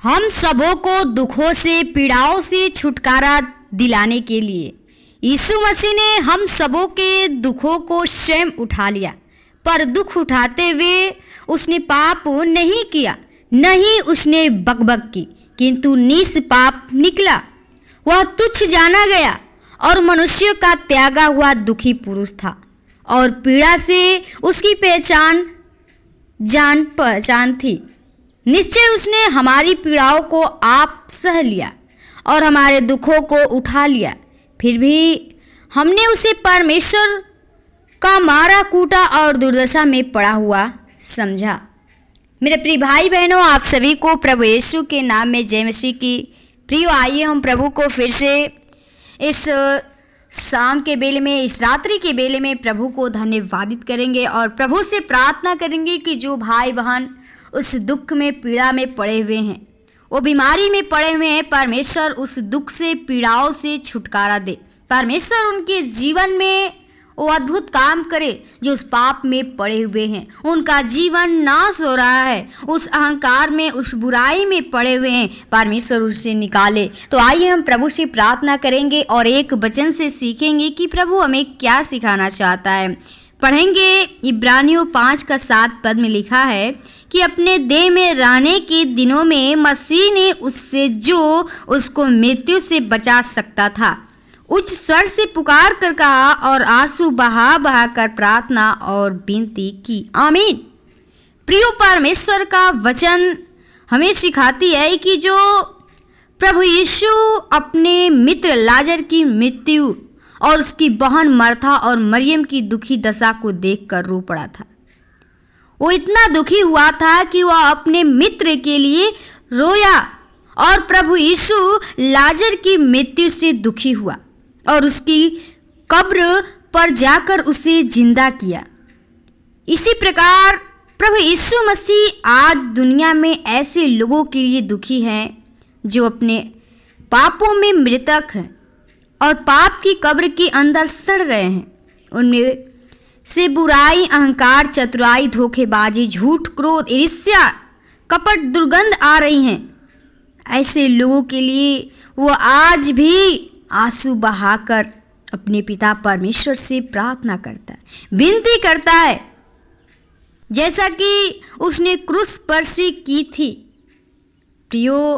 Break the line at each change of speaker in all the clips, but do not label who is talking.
हम सबों को दुखों से, पीड़ाओं से छुटकारा दिलाने के लिए यीशु मसीह ने हम सबों के दुखों को स्वयं उठा लिया। पर दुख उठाते हुए उसने पाप नहीं किया, नहीं उसने बकबक की, किंतु निष्पाप निकला। वह तुच्छ जाना गया और मनुष्य का त्यागा हुआ दुखी पुरुष था, और पीड़ा से उसकी जान पहचान थी। निश्चय उसने हमारी पीड़ाओं को आप सह लिया और हमारे दुखों को उठा लिया। फिर भी हमने उसे परमेश्वर का मारा कूटा और दुर्दशा में पड़ा हुआ समझा। मेरे प्रिय भाई बहनों, आप सभी को प्रभु यीशु के नाम में जय मसीह की। प्रियो, आइए हम प्रभु को फिर से इस शाम के बेले में, इस रात्रि के बेले में प्रभु को धन्यवादित करेंगे और प्रभु से प्रार्थना करेंगे कि जो भाई बहन उस दुख में, पीड़ा में पड़े हुए हैं, वो बीमारी में पड़े हुए हैं, परमेश्वर उस दुख से, पीड़ाओं से छुटकारा दे। परमेश्वर उनके जीवन में वो अद्भुत काम करे जो उस पाप में पड़े हुए हैं। उनका जीवन नाश हो रहा है, उस अहंकार में, उस बुराई में पड़े हुए हैं, परमेश्वर उससे निकाले। तो आइए हम प्रभु से प्रार्थना करेंगे और एक वचन से सीखेंगे कि प्रभु हमें क्या सिखाना चाहता है। पढ़ेंगे इब्रानियों 5:7 में लिखा है कि अपने देह में रहने के दिनों में मसीह ने उससे जो उसको मृत्यु से बचा सकता था उच्च स्वर से पुकार कर कहा और आंसू बहा बहा कर प्रार्थना और विनती की। आमीन। प्रियो, परमेश्वर का वचन हमें सिखाती है कि जो प्रभु यीशु अपने मित्र लाजर की मृत्यु और उसकी बहन मर्था और मरियम की दुखी दशा को देखकर रो पड़ा था। वो इतना दुखी हुआ था कि वह अपने मित्र के लिए रोया और प्रभु यीशु लाजर की मृत्यु से दुखी हुआ और उसकी कब्र पर जाकर उसे जिंदा किया। इसी प्रकार प्रभु यीशु मसीह आज दुनिया में ऐसे लोगों के लिए दुखी हैं जो अपने पापों में मृतक हैं और पाप की कब्र के अंदर सड़ रहे हैं। उनमें से बुराई, अहंकार, चतुराई, धोखेबाजी, झूठ, क्रोध, ईर्ष्या, कपट, दुर्गंध आ रही हैं। ऐसे लोगों के लिए वो आज भी आंसू बहाकर अपने पिता परमेश्वर से प्रार्थना करता है, विनती करता है, जैसा कि उसने क्रूस पर से की थी। प्रियो,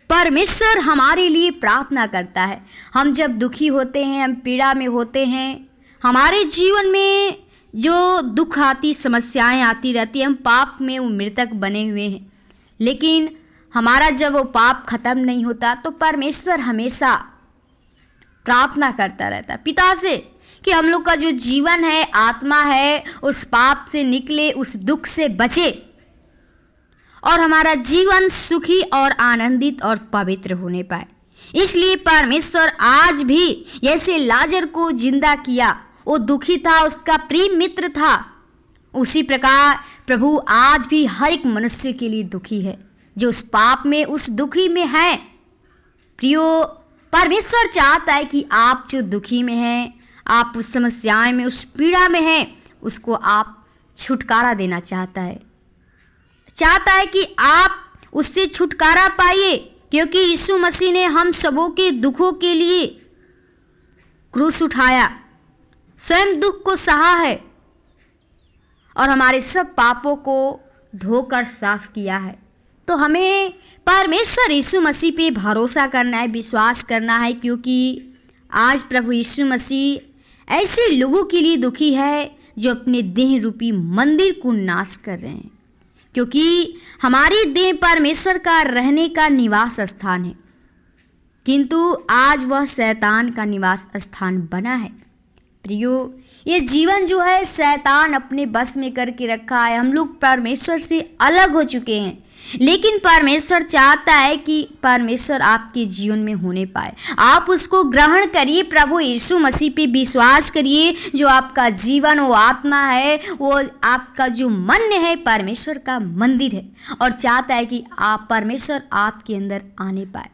परमेश्वर हमारे लिए प्रार्थना करता है। हम जब दुखी होते हैं, हम पीड़ा में होते हैं, हमारे जीवन में जो दुख आती, समस्याएं आती रहती हैं, हम पाप में वो मृतक बने हुए हैं। लेकिन हमारा जब वो पाप खत्म नहीं होता तो परमेश्वर हमेशा प्रार्थना करता रहता है पिता से कि हम लोग का जो जीवन है, आत्मा है, उस पाप से निकले, उस दुख से बचे और हमारा जीवन सुखी और आनंदित और पवित्र होने पाए। इसलिए परमेश्वर आज भी जैसे लाजर को जिंदा किया, वो दुखी था, उसका प्रिय मित्र था, उसी प्रकार प्रभु आज भी हर एक मनुष्य के लिए दुखी है जो उस पाप में, उस दुखी में है। प्रियो, परमेश्वर चाहता है कि आप जो दुखी में हैं, आप उस समस्याएं में, उस पीड़ा में हैं, उसको आप छुटकारा देना चाहता है कि आप उससे छुटकारा पाइए, क्योंकि यीशु मसीह ने हम सबों के दुखों के लिए क्रूस उठाया, स्वयं दुख को सहा है और हमारे सब पापों को धोकर साफ किया है। तो हमें परमेश्वर यीशु मसीह पे भरोसा करना है, विश्वास करना है, क्योंकि आज प्रभु यीशु मसीह ऐसे लोगों के लिए दुखी है जो अपने देह रूपी मंदिर को नाश कर रहे हैं, क्योंकि हमारी देह परमेश्वर का रहने का निवास स्थान है, किंतु आज वह शैतान का निवास स्थान बना है। प्रियो, ये जीवन जो है शैतान अपने बस में करके रखा है। हम लोग परमेश्वर से अलग हो चुके हैं, लेकिन परमेश्वर चाहता है कि परमेश्वर आपके जीवन में होने पाए। आप उसको ग्रहण करिए, प्रभु यीशु मसीह पे विश्वास करिए। जो आपका जीवन, वो आत्मा है, वो आपका जो मन है, परमेश्वर का मंदिर है और चाहता है कि आप, परमेश्वर आपके अंदर आने पाए।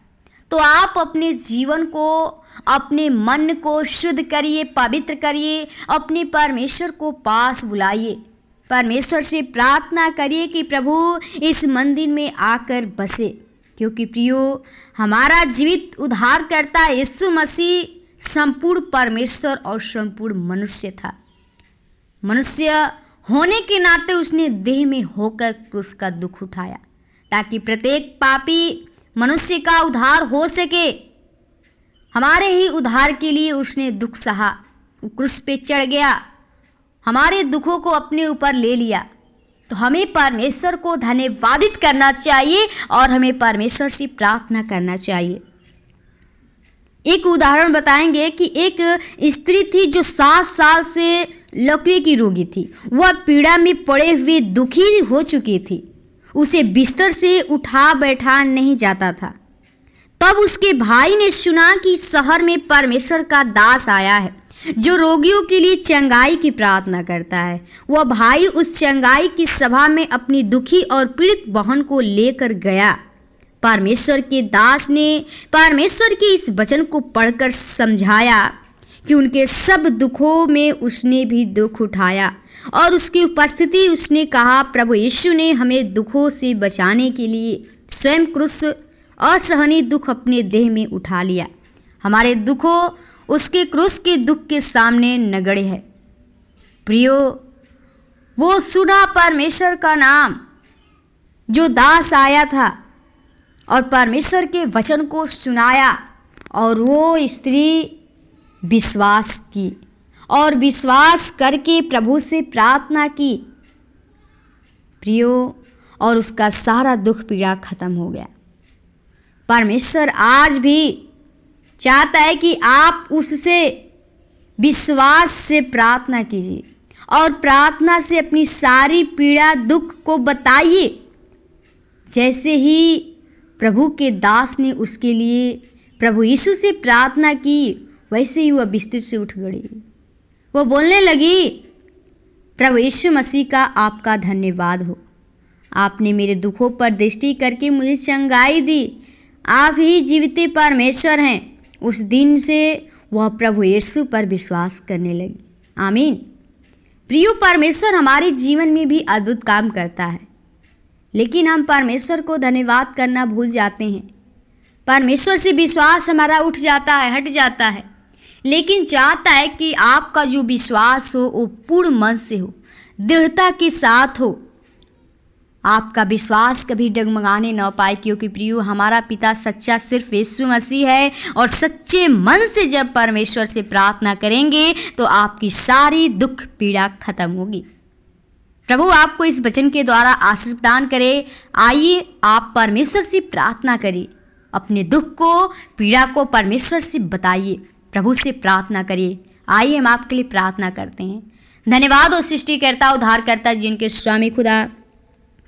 तो आप अपने जीवन को, अपने मन को शुद्ध करिए, पवित्र करिए, अपने परमेश्वर को पास बुलाइए, परमेश्वर से प्रार्थना करिए कि प्रभु इस मंदिर में आकर बसे। क्योंकि प्रियो, हमारा जीवित उद्धारकर्ता यीशु मसीह संपूर्ण परमेश्वर और संपूर्ण मनुष्य था। मनुष्य होने के नाते उसने देह में होकर क्रूस का दुख उठाया, ताकि प्रत्येक पापी मनुष्य का उद्धार हो सके। हमारे ही उद्धार के लिए उसने दुख सहा, क्रूस पे चढ़ गया, हमारे दुखों को अपने ऊपर ले लिया। तो हमें परमेश्वर को धन्यवादित करना चाहिए और हमें परमेश्वर से प्रार्थना करना चाहिए। एक उदाहरण बताएंगे कि एक स्त्री थी जो 7 साल से लकवे की रोगी थी। वह पीड़ा में पड़े हुए दुखी हो चुकी थी। उसे बिस्तर से उठा बैठा नहीं जाता था। तब उसके भाई ने सुना कि शहर में परमेश्वर का दास आया है जो रोगियों के लिए चंगाई की प्रार्थना करता है। वह भाई उस चंगाई की सभा में अपनी दुखी और पीड़ित बहन को लेकर गया। परमेश्वर के दास ने परमेश्वर के इस वचन को पढ़कर समझाया कि उनके सब दुखों में उसने भी दुख उठाया और उसकी उपस्थिति उसने कहा, प्रभु यीशु ने हमें दुखों से बचाने के लिए स्वयं क्रूस असहनीय दुख अपने देह में उठा लिया। हमारे दुखों उसके क्रूस के दुख के सामने नगण्य है। प्रियो, वो सुना परमेश्वर का नाम जो दास आया था और परमेश्वर के वचन को सुनाया और वो स्त्री विश्वास की और विश्वास करके प्रभु से प्रार्थना की। प्रियो, और उसका सारा दुख पीड़ा खत्म हो गया। परमेश्वर आज भी चाहता है कि आप उससे विश्वास से प्रार्थना कीजिए और प्रार्थना से अपनी सारी पीड़ा दुख को बताइए। जैसे ही प्रभु के दास ने उसके लिए प्रभु यीशु से प्रार्थना की, वैसे ही वह बिस्तर से उठ गई। वो बोलने लगी, प्रभु यीशु मसीह का आपका धन्यवाद हो, आपने मेरे दुखों पर दृष्टि करके मुझे चंगाई दी। आप ही जीवित परमेश्वर हैं। उस दिन से वह प्रभु यीशु पर विश्वास करने लगी। आमीन। प्रियो, परमेश्वर हमारे जीवन में भी अद्भुत काम करता है, लेकिन हम परमेश्वर को धन्यवाद करना भूल जाते हैं। परमेश्वर से विश्वास हमारा उठ जाता है, हट जाता है, लेकिन चाहता है कि आपका जो विश्वास हो वो पूर्ण मन से हो, दृढ़ता के साथ हो। आपका विश्वास कभी डगमगाने न पाए, क्योंकि प्रियो, हमारा पिता सच्चा सिर्फ यीशु मसीह है और सच्चे मन से जब परमेश्वर से प्रार्थना करेंगे तो आपकी सारी दुख पीड़ा खत्म होगी। प्रभु आपको इस वचन के द्वारा आशीष प्रदान करे। आइए आप परमेश्वर से प्रार्थना करिए, अपने दुख को पीड़ा को परमेश्वर से बताइए, प्रभु से प्रार्थना करिए। आइए हम आपके लिए प्रार्थना करते हैं। धन्यवाद और सृष्टिकर्ता उद्धारकर्ता जिनके स्वामी खुदा,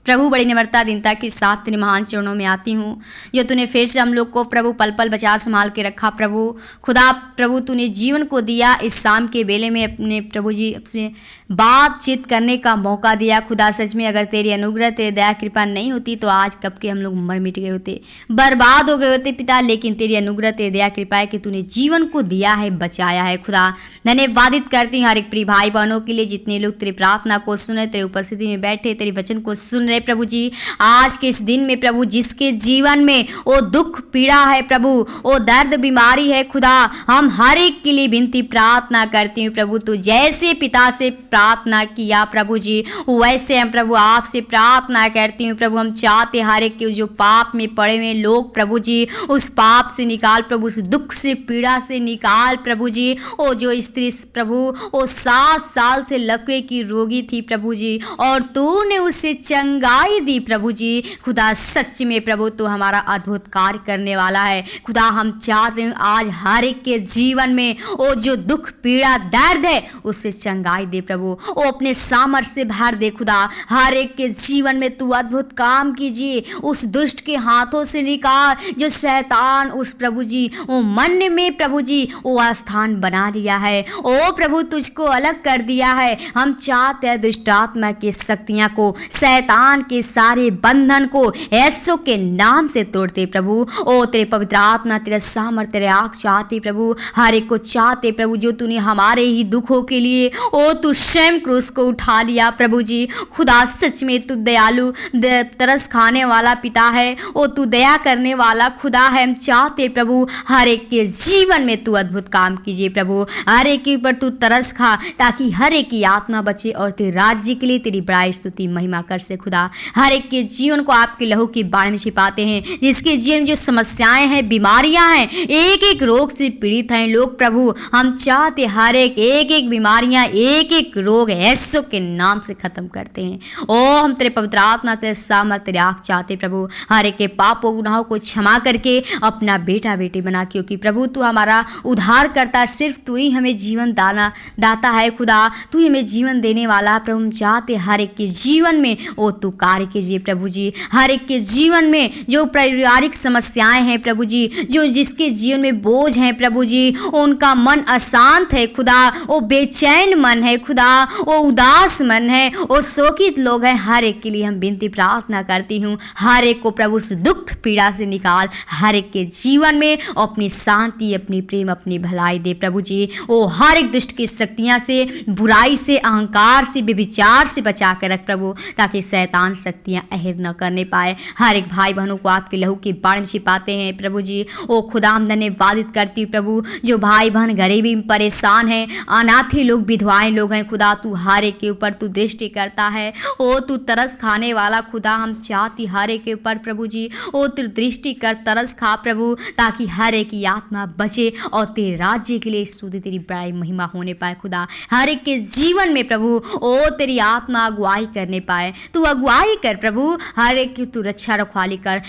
प्रभु बड़ी निम्रता दीनता के साथ तेरे महान चरणों में आती हूँ, जो तूने फिर से हम लोग को प्रभु पल पल बचा संभाल के रखा। प्रभु खुदा, प्रभु तूने जीवन को दिया, इस शाम के बेले में अपने प्रभु जी अपने बातचीत करने का मौका दिया। खुदा, सच में अगर तेरी अनुग्रह तेरी दया कृपा नहीं होती तो आज कब के हम लोग मर मिट गए होते, बर्बाद हो गए होते पिता। लेकिन तेरी अनुग्रह तेरी दया कृपा है कि तूने जीवन को दिया है, बचाया है। खुदा, धन्यवादित करती हूँ हर एक प्रिय भाई बहनों के लिए जितने लोग तेरी प्रार्थना को सुने, तेरी उपस्थिति में बैठे, तेरे वचन को सुन रहे। प्रभु जी, आज के इस दिन में प्रभु जिसके जीवन में वो दुख पीड़ा है, प्रभु वो दर्द बीमारी है, खुदा हम हर एक के लिए विनती प्रार्थना करती हूँ। प्रभु तू जैसे पिता से प्रार्थना किया प्रभु जी, वैसे हम प्रभु आपसे प्रार्थना करती हूँ। प्रभु हम चाहते हर एक के जो पाप में पड़े हुए लोग प्रभु जी, उस पाप से निकाल प्रभु, उस दुख से पीड़ा से निकाल प्रभु जी। वो जो स्त्री प्रभु वो 7 साल से लकवे की रोगी थी प्रभु जी, और तूने उसे चंगाई दी प्रभु जी। खुदा सच में प्रभु तू हमारा अद्भुत कार्य करने वाला है। खुदा हम चाहते हैं आज हर एक के जीवन में वो जो दुख पीड़ा दर्द है उससे चंगाई दे प्रभु, वो अपने सामर्थ्य से भर दे। खुदा हर एक के जीवन में तू अद्भुत काम कीजिए, उस दुष्ट के हाथों से निकाल जो शैतान उस प्रभु जी वो मन में प्रभु जी वो स्थान बना लिया है, ओ प्रभु तुझको अलग कर दिया है। हम चाहते हैं दुष्ट आत्मा की शक्तियां को, शैतान शैतान के सारे बंधन को यीशु के नाम से तोड़ते प्रभु। ओ तेरे पवित्र आत्मा, तेरा सामर्थ, तेरे आग चाहते प्रभु, हर एक को चाहते प्रभु, जो तूने हमारे ही दुखों के लिए ओ तू स्वयं क्रूस को उठा लिया प्रभु जी। खुदा सच में तू दयालु, तरस खाने वाला पिता है, ओ तू दया करने वाला खुदा है। हम चाहते प्रभु हर एक के जीवन में तू अद्भुत काम कीजिए प्रभु, हर एक के ऊपर तू तरस खा, ताकि हर एक की आत्मा बचे और तेरे राज्य के लिए तेरी बड़ाई स्तुति महिमा कर से खुदा। हर एक के जीवन को आपके लहू के बाण में छिपाते हैं, जिसके जीवन जो समस्याएं हैं, बीमारियां हैं, एक एक रोग से पीड़ित हैं लोग प्रभु, हम चाहते हर एक बीमारियां, एक एक रोग यीशु के नाम से खत्म करते हैं। ओ हम तेरे पवित्र आत्मा, तेरे सामर्थ, तेरे आग चाहते प्रभु, हर एक के पापों गुनाहों को क्षमा करके अपना बेटा बेटी बना, क्योंकि प्रभु तू हमारा उद्धार करता, सिर्फ तू ही हमें जीवन दाता है खुदा, तू हमें जीवन देने वाला प्रभु। हम चाहते हर एक के जीवन में ओ तू कार्य कीजिए प्रभु जी, हर एक के जीवन में जो पारिवारिक समस्याएं हैं प्रभु जी, जो जिसके जीवन में बोझ हैं प्रभु जी, उनका मन अशांत है खुदा, वो बेचैन मन है खुदा, वो उदास मन है, वो शोकित लोग हैं, हर एक के लिए हम विनती प्रार्थना करती हूँ, हर एक को प्रभु से दुख पीड़ा से निकाल, हर एक के जीवन में अपनी शांति, अपनी प्रेम, अपनी भलाई दे प्रभु जी। वो हर एक दुष्ट की शक्तियाँ से, बुराई से, अहंकार से, व्यभिचार से बचा कर रख प्रभु, ताकि शैतान शक्तियाँ अहिर न करने पाए। हर एक भाई बहनों को आपके लहू के बाण में छिपाते हैं प्रभु जी। ओ खुदा हम धन्यवादित करती हूँ प्रभु, जो भाई बहन गरीबी में परेशान हैं, अनाथी लोग, विधवाएं लोग हैं खुदा, तू हर एक के ऊपर तू दृष्टि करता है। ओ तू तरस खाने वाला खुदा, हम चाहती हर एक के ऊपर प्रभु जी ओ तू दृष्टि कर, तरस खा प्रभु, ताकि हर एक की आत्मा बचे और तेरे राज्य के लिए स्तुति, तेरी बड़ाई महिमा होने पाए खुदा। हर एक के जीवन में प्रभु ओ तेरी आत्मा अगुवाई करने पाए, तू अगुवाई कर प्रभु, हर एक की तू रक्षा रखवाली कर,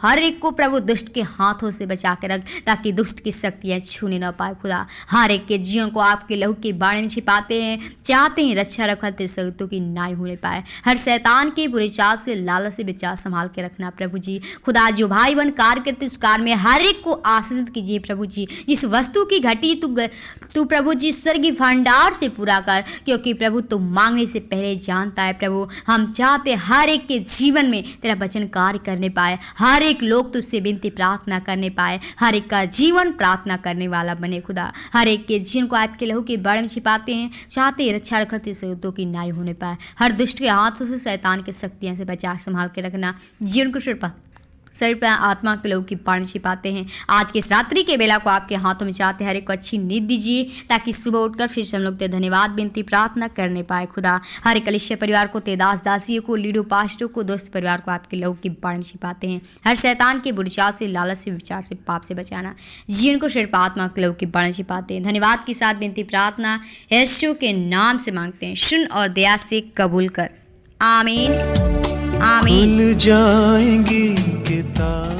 हर एक को प्रभु दुष्ट के हाथों से बचा के रख, ताकि दुष्ट की शक्तियाँ छूने न पाए खुदा। हर एक के जीवन को आपके लहू के बारे में छिपाते हैं, चाहते हैं रक्षा रखा तेरे शक्तियों की नाई होने पाए। हर शैतान के बुरे चाल से, लालच से बचा संभाल के रखना प्रभु जी। खुदा जो भाई बहन कार्य करते उस कार्य में हर एक को आशीषित कीजिए प्रभु जी। इस वस्तु की घटी तू प्रभु जी स्वर्गीय भंडार से पूरा कर, क्योंकि प्रभु तू मांगने से पहले जानता है प्रभु। हम चाहते हर एक के जीवन में तेरा वचन कार्य करने पाए, हर एक लोग तुझसे विनती प्रार्थना करने पाए, हर एक का जीवन प्रार्थना करने वाला बने खुदा। हर एक के जीवन को आपके लहू के बारे में छिपाते हैं, चाहते रक्षा रखते शत्रुओं की नाई होने पाए। हर दुष्ट के हाथों से, शैतान की शक्तियों से बचा संभाल के रखना। जीवन को शरीर पर आत्मा के लोग की बाण में छिपाते हैं। आज के इस रात्रि के बेला को आपके हाथों में चाहते हैं, हर एक को अच्छी नींद दीजिए, ताकि सुबह उठकर फिर से हम लोग धन्यवाद विनती प्रार्थना करने पाए खुदा। हर एक कलिसिया परिवार को, तेदास दासियों को, लीडो पास्टरों को, दोस्त परिवार को आपके लोग की बाण में छिपाते हैं। हर शैतान के बुरचाल से, लालच से, विचार से, पाप से बचाना। जीवन को शरीर पर आत्मा के लोग की बाण में छिपाते हैं। धन्यवाद के साथ विनती प्रार्थना यीशु के नाम से मांगते हैं, सुन और दया से कबूल कर। आमीन आमीन।
जाएंगी किताब